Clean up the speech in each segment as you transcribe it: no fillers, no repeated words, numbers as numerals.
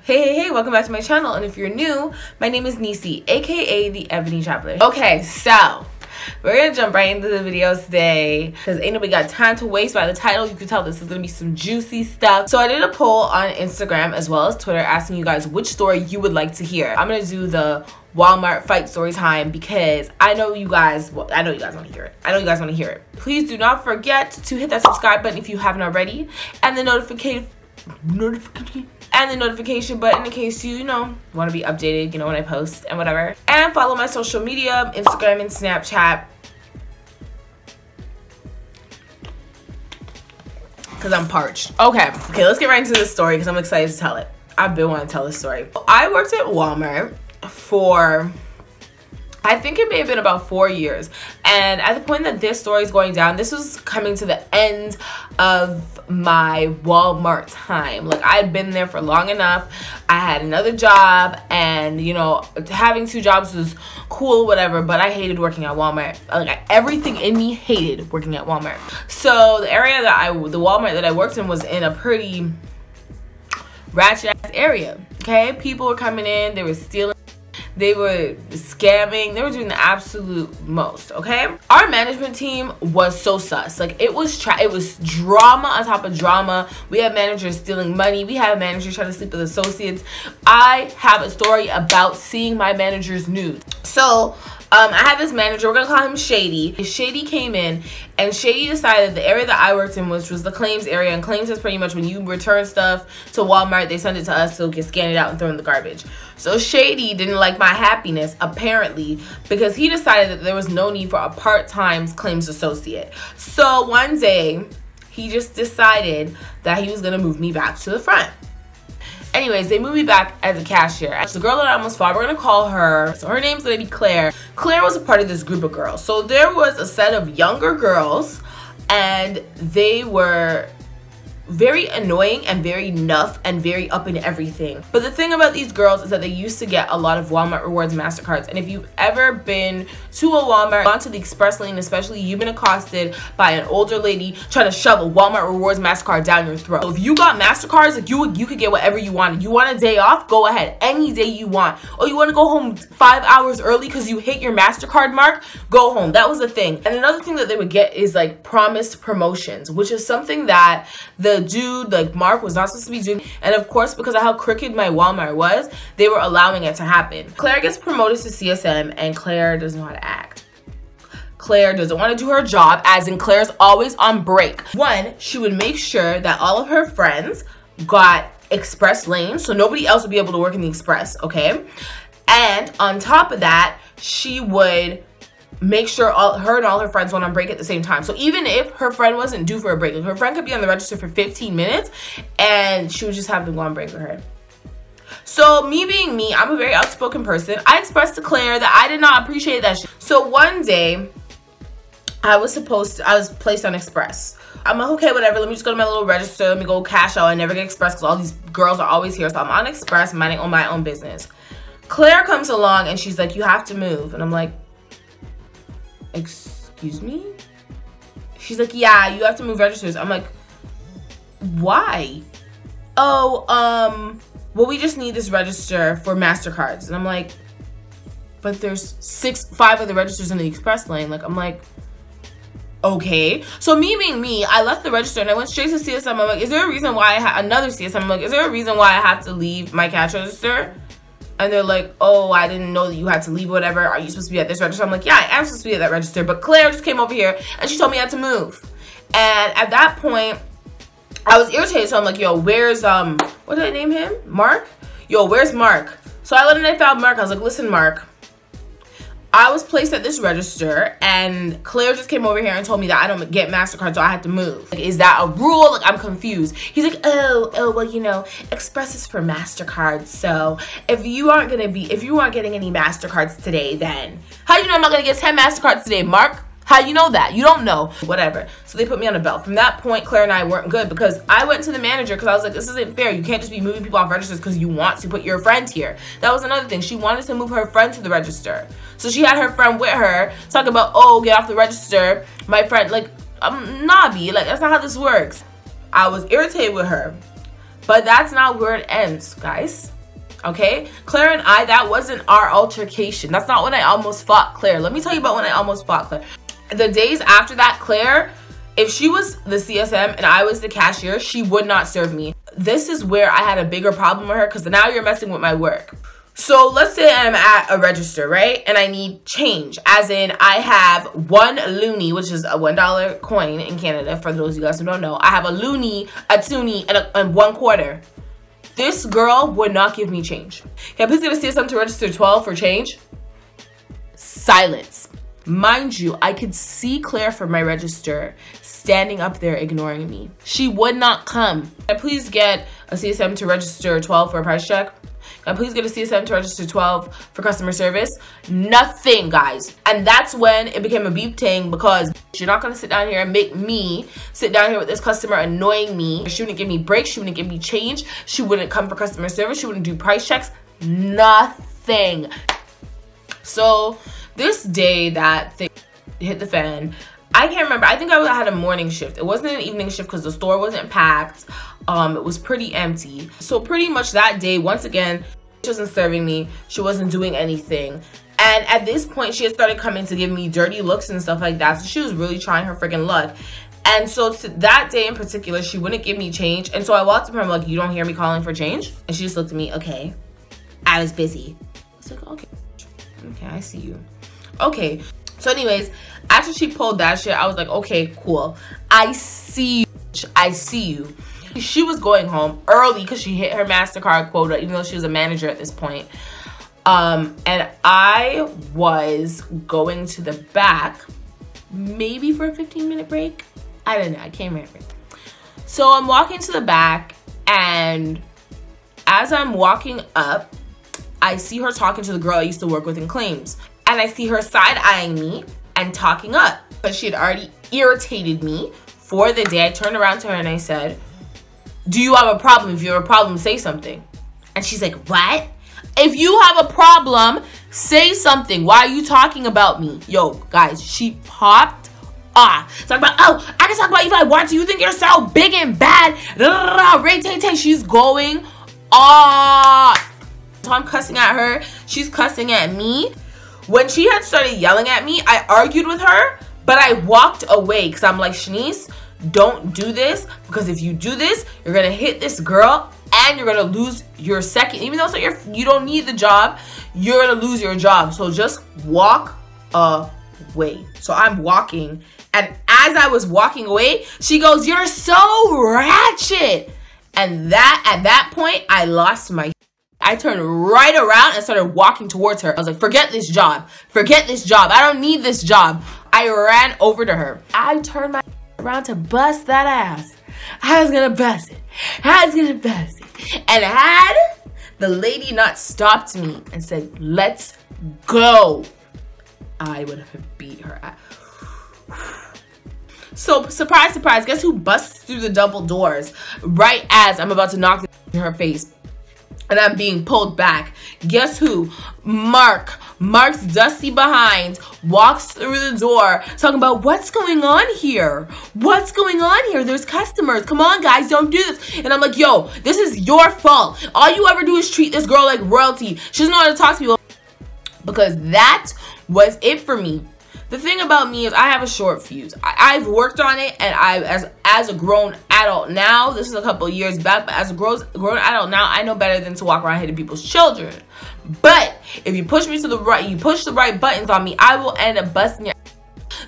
Hey, welcome back to my channel, and if you're new, my name is Nisi, aka the Ebony Traveler. Okay, so we're gonna jump right into the video today because ain't nobody got time to waste. By the title, you can tell this is gonna be some juicy stuff. So I did a poll on Instagram as well as Twitter asking you guys which story you would like to hear. I'm gonna do the Wal-Mart fight story time because I know you guys want to hear it. Please do not forget to hit that subscribe button if you haven't already, and the notification button in case you want to be updated, when I post and whatever. And follow my social media, Instagram and Snapchat, because I'm parched. Okay, let's get right into this story because I'm excited to tell it. I've been wanting to tell this story. I worked at Walmart for, I think it may have been about 4 years, and at the point that this story is going down, this was coming to the end of my Walmart time. Like, I'd been there for long enough. I had another job, and having two jobs was cool, whatever, but I hated working at Walmart. Like, everything in me hated working at Walmart. So the area that the Walmart that I worked in was in a pretty ratchet ass area. Okay, people were coming in, they were stealing, they were scamming, they were doing the absolute most. Okay, our management team was so sus. Like, it was drama on top of drama. We had managers stealing money, we had managers trying to sleep with associates. I have a story about seeing my manager's nude. So I had this manager, we're gonna call him Shady. Shady came in, and Shady decided the area that I worked in, which was the claims area, and claims is pretty much when you return stuff to Walmart, they send it to us so we can scan it out and throw it in the garbage. So Shady didn't like my happiness, apparently, because he decided that there was no need for a part-time claims associate. So one day, he just decided that he was gonna move me back to the front. Anyways, they moved me back as a cashier. The girl that I almost fought, we're gonna call her, so her name's gonna be Claire. Claire was a part of this group of girls. So there was a set of younger girls, and they were very annoying and very nuff and very up in everything. But the thing about these girls is that they used to get a lot of Walmart rewards MasterCards. And if you've ever been to a Walmart, gone to the express lane especially, you've been accosted by an older lady trying to shove a Walmart rewards MasterCard down your throat. So if you got MasterCards, like, you could get whatever you wanted. You want a day off? Go ahead. Any day you want. Or you want to go home 5 hours early because you hit your MasterCard mark? Go home. That was the thing. And another thing that they would get is like promised promotions, which is something that the dude, like Mark, was not supposed to be doing. And of course, because of how crooked my Walmart was, they were allowing it to happen. Claire gets promoted to CSM, and Claire doesn't know how to act. Claire doesn't want to do her job, as in Claire's always on break. One, she would make sure that all of her friends got express lanes, so nobody else would be able to work in the express, okay? And on top of that, she would make sure her and all her friends went on break at the same time. So even if her friend wasn't due for a break, like, her friend could be on the register for 15 minutes and she would just have to go on break with her. So me being me, I'm a very outspoken person. I expressed to Claire that I did not appreciate that shit. So one day, I was placed on express. I'm like, okay, whatever, let me just go to my little register, let me go cash out. I never get express because all these girls are always here. So I'm on express, minding on my own business. Claire comes along and she's like, you have to move. And I'm like, excuse me? She's like, yeah, you have to move registers. I'm like, why? Oh, well, we just need this register for MasterCards. And I'm like, but there's 5 other registers in the express lane. Like, I'm like, okay. So me being me, I left the register and I went straight to CSM. I'm like, is there a reason why another CSM? I'm like, is there a reason why I have to leave my cash register? And they're like, oh, I didn't know that you had to leave, whatever. Are you supposed to be at this register? I'm like, yeah, I am supposed to be at that register. But Claire just came over here and she told me I had to move. And at that point, I was irritated. So I'm like, yo, where's, what did I name him? Mark? Yo, where's Mark? So I went and I found Mark. I was like, listen, Mark, I was placed at this register and Claire just came over here and told me that I don't get MasterCard, so I had to move. Like, is that a rule? Like, I'm confused. He's like, oh, well, Express is for MasterCards, so if you aren't getting any MasterCards today, then how do you know I'm not gonna get 10 MasterCards today, Mark? How you know that? You don't know. Whatever. So they put me on a belt. From that point, Claire and I weren't good because I went to the manager because I was like, this isn't fair. You can't just be moving people off registers because you want to put your friend here. That was another thing. She wanted to move her friend to the register. So she had her friend with her talking about, oh, get off the register. My friend, like, nah, B, like, that's not how this works. I was irritated with her. But that's not where it ends, guys. okay? Claire and I, that wasn't our altercation. That's not when I almost fought Claire. Let me tell you about when I almost fought Claire. The days after that, Claire, if she was the CSM and I was the cashier, she would not serve me. This is where I had a bigger problem with her, because now you're messing with my work. So let's say I'm at a register, right? And I need change. As in, I have 1 loonie, which is a $1 coin in Canada, for those of you guys who don't know. I have a loonie, a toonie, and 1 quarter. This girl would not give me change. Can I please get a CSM to register 12 for change? Silence. Mind you, I could see Claire from my register standing up there ignoring me. She would not come. Can I please get a CSM to register 12 for a price check? Can I please get a CSM to register 12 for customer service? Nothing, guys. And that's when it became a beef thing, because you're not gonna sit down here and make me sit down here with this customer annoying me. She wouldn't give me breaks, she wouldn't give me change, she wouldn't come for customer service, she wouldn't do price checks, nothing. So this day that thing hit the fan, I can't remember. I think I had a morning shift. It wasn't an evening shift because the store wasn't packed. It was pretty empty. So pretty much that day, once again, she wasn't serving me. She wasn't doing anything. And at this point, she had started coming to give me dirty looks and stuff like that. So she was really trying her freaking luck. And so that day in particular, she wouldn't give me change. And so I walked up to her, I'm like, you don't hear me calling for change? And she just looked at me, okay. I was busy. I was like, okay. Okay, I see you. Okay. So anyways, after she pulled that shit, I was like, okay, cool. I see you. I see you. She was going home early because she hit her MasterCard quota, even though she was a manager at this point. And I was going to the back, maybe for a 15-minute break. I don't know. I can't remember. So I'm walking to the back, and as I'm walking up, I see her talking to the girl I used to work with in claims. And I see her side-eyeing me and talking up. But she had already irritated me for the day. I turned around to her and I said, do you have a problem? If you have a problem, say something. And she's like, what? If you have a problem, say something. Why are you talking about me? Yo, guys, she popped off. Talk about, oh, I can talk about you if I want to. You think you're so big and bad. She's going off. So I'm cussing at her. She's cussing at me. When she had started yelling at me, I argued with her, but I walked away because I'm like, Shanice, don't do this, because if you do this, you're gonna hit this girl and you're gonna lose your second. Even though it's like you don't need the job, you're gonna lose your job. So just walk away. So I'm walking, and as I was walking away, she goes, you're so ratchet. And at that point, I lost my. I turned right around and started walking towards her. I was like, forget this job. Forget this job. I don't need this job. I ran over to her. I turned my around to bust that ass. I was gonna bust it. I was gonna bust it. And had the lady not stopped me and said, let's go, I would have beat her ass. So, surprise, surprise, guess who busts through the double doors right as I'm about to knock in her face? And I'm being pulled back. Guess who? Mark's dusty behind walks through the door talking about what's going on here? What's going on here? There's customers. Come on, guys, don't do this. And I'm like, yo, this is your fault. All you ever do is treat this girl like royalty. She doesn't know how to talk to people. Because that was it for me. The thing about me is I have a short fuse. I've worked on it, and as a grown adult now, this is a couple of years back, but as a grown adult now, I know better than to walk around hitting people's children. But if you push me to the right, you push the right buttons on me, I will end up busting your ass.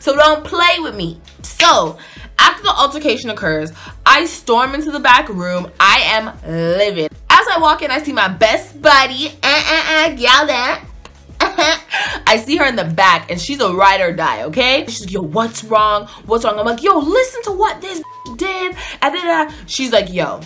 So don't play with me. So after the altercation occurs, I storm into the back room. I am livid. As I walk in, I see my best buddy, Gala. I see her in the back, and she's a ride or die, okay? She's like, yo, what's wrong? What's wrong? I'm like, yo, listen to what this did. And then she's like, yo,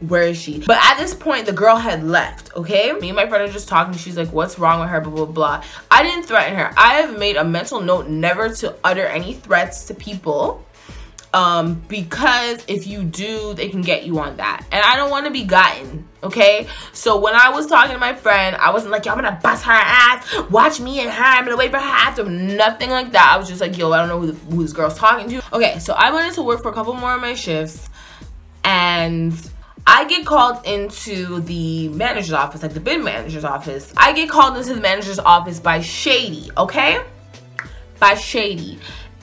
where is she? But at this point, the girl had left, okay? Me and my friend are just talking. She's like, what's wrong with her? Blah, blah, blah. I didn't threaten her. I have made a mental note never to utter any threats to people. Because if you do, they can get you on that. And I don't want to be gotten, okay? So when I was talking to my friend, I wasn't like, yo, I'm gonna bust her ass. Watch me and her. I'm gonna wait for her after. Nothing like that. I was just like, yo, I don't know who this girl's talking to. Okay, so I went into work for a couple more of my shifts. And I get called into the manager's office, like the bin manager's office. I get called into the manager's office by Shady, okay? By Shady.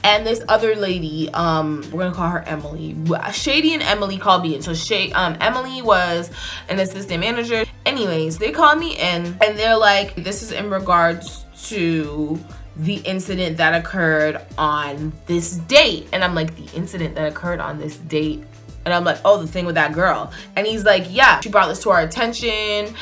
And this other lady, we're gonna call her Emily. Shady and Emily called me in. So Emily was an assistant manager. Anyways, they called me in and they're like, this is in regards to the incident that occurred on this date. And I'm like, the incident that occurred on this date? And I'm like, oh, the thing with that girl. And he's like, yeah, she brought this to our attention.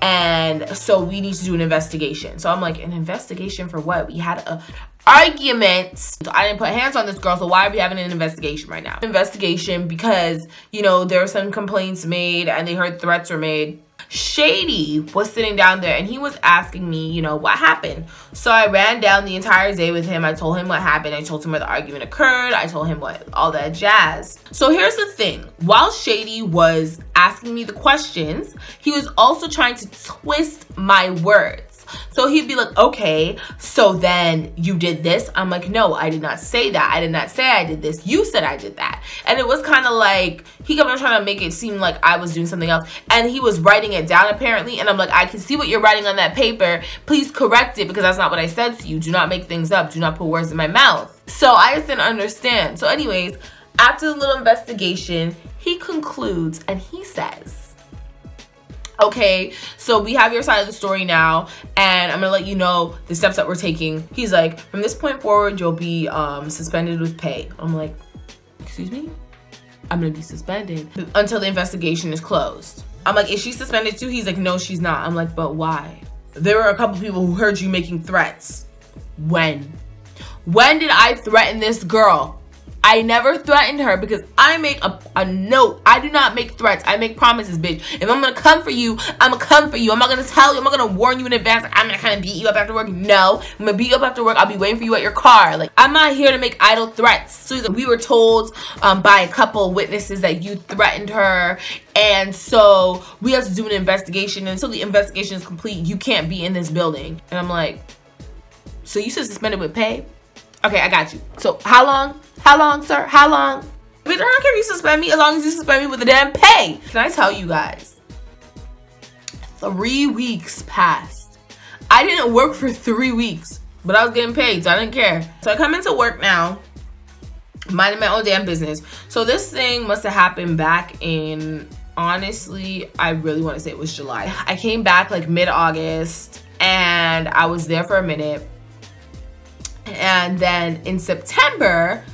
And so we need to do an investigation. So I'm like, an investigation for what? We had a argument. So I didn't put hands on this girl, so why are we having an investigation right now? Investigation because, you know, there were some complaints made and they heard threats were made. Shady was sitting down there and he was asking me, you know, what happened. So I ran down the entire day with him. I told him what happened. I told him where the argument occurred. I told him what all that jazz. So here's the thing. While Shady was asking me the questions, he was also trying to twist my words. So he'd be like, okay, so then you did this? I'm like, no, I did not say that. I did not say I did this. You said I did that. And it was kind of like, he kept on trying to make it seem like I was doing something else. And he was writing it down apparently. And I'm like, I can see what you're writing on that paper. Please correct it because that's not what I said to you. Do not make things up. Do not put words in my mouth. So I just didn't understand. So anyways, after the little investigation, he concludes and he says, okay, so we have your side of the story now, and I'm gonna let you know the steps that we're taking. He's like, from this point forward, you'll be suspended with pay. I'm like, excuse me? I'm gonna be suspended until the investigation is closed. I'm like, is she suspended too? He's like, no, she's not. I'm like, but why? There were a couple people who heard you making threats. When? When did I threaten this girl? I never threatened her because I make a note. I do not make threats. I make promises, bitch. If I'm going to come for you, I'm going to come for you. I'm not going to tell you. I'm not going to warn you in advance. Like, I'm going to kind of beat you up after work. No. I'm going to beat you up after work. I'll be waiting for you at your car. Like, I'm not here to make idle threats. So we were told by a couple witnesses that you threatened her. And so we have to do an investigation. And until the investigation is complete, you can't be in this building. And I'm like, so you said suspended with pay? Okay, I got you. So how long? How long, sir? How long? Bitch, I don't care if you suspend me as long as you suspend me with the damn pay. Can I tell you guys? 3 weeks passed. I didn't work for 3 weeks, but I was getting paid, so I didn't care. So I come into work now, minding my own damn business. So this thing must have happened back in, honestly, I really want to say it was July. I came back like mid-August, and I was there for a minute. And then in September,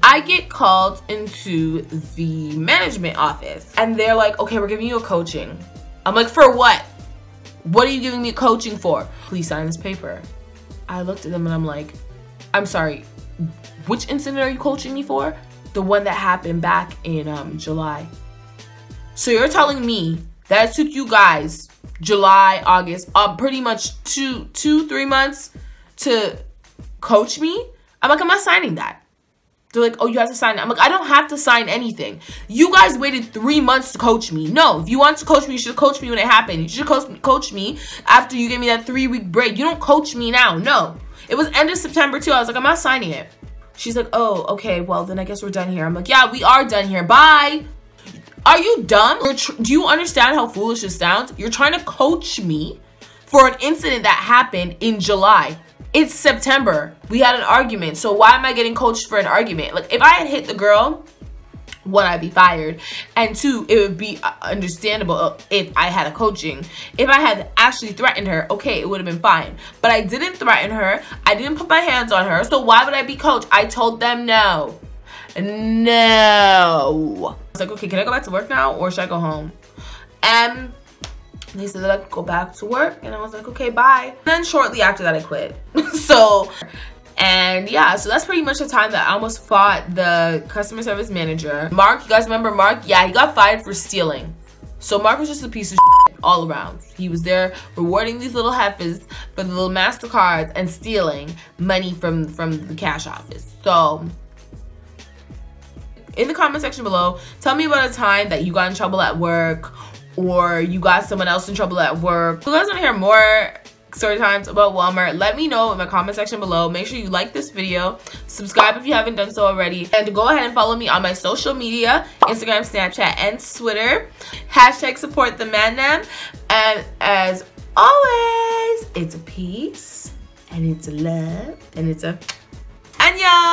I get called into the management office. And they're like, okay, we're giving you a coaching. I'm like, for what? What are you giving me coaching for? Please sign this paper. I looked at them and I'm like, I'm sorry, which incident are you coaching me for? The one that happened back in July. So you're telling me that it took you guys July, August, pretty much 3 months to coach me? I'm like, I'm not signing that. They're like, oh, you have to sign it. I'm like, I don't have to sign anything. You guys waited 3 months to coach me. No, if you want to coach me, you should coach me when it happened. You should coach me after you gave me that 3-week break. You don't coach me now. No. It was end of September too. I was like, I'm not signing it. She's like, oh, okay, well, then I guess we're done here. I'm like, yeah, we are done here. Bye. Are you dumb? Do you understand how foolish this sounds? You're trying to coach me for an incident that happened in July. It's September. We had an argument. So why am I getting coached for an argument? Like, if I had hit the girl, one, I'd be fired. And two, it would be understandable if I had a coaching. If I had actually threatened her, okay, it would have been fine. But I didn't threaten her. I didn't put my hands on her. So why would I be coached? I told them no. No. I was like, okay, can I go back to work now or should I go home? And they said that I could go back to work, and I was like, okay, bye. And then shortly after that, I quit. And yeah, so that's pretty much the time that I almost fought the customer service manager. Mark, you guys remember Mark? Yeah, he got fired for stealing. So Mark was just a piece of shit all around. He was there rewarding these little heifers for the little MasterCards and stealing money from the cash office. So in the comment section below, tell me about a time that you got in trouble at work, or you got someone else in trouble at work. If you guys want to hear more story times about Wal-Mart, let me know in my comment section below. Make sure you like this video, subscribe if you haven't done so already, and go ahead and follow me on my social media, Instagram, Snapchat, and Twitter. Hashtag support the man. And as always, it's a peace, and it's a love, and it's a annyeong.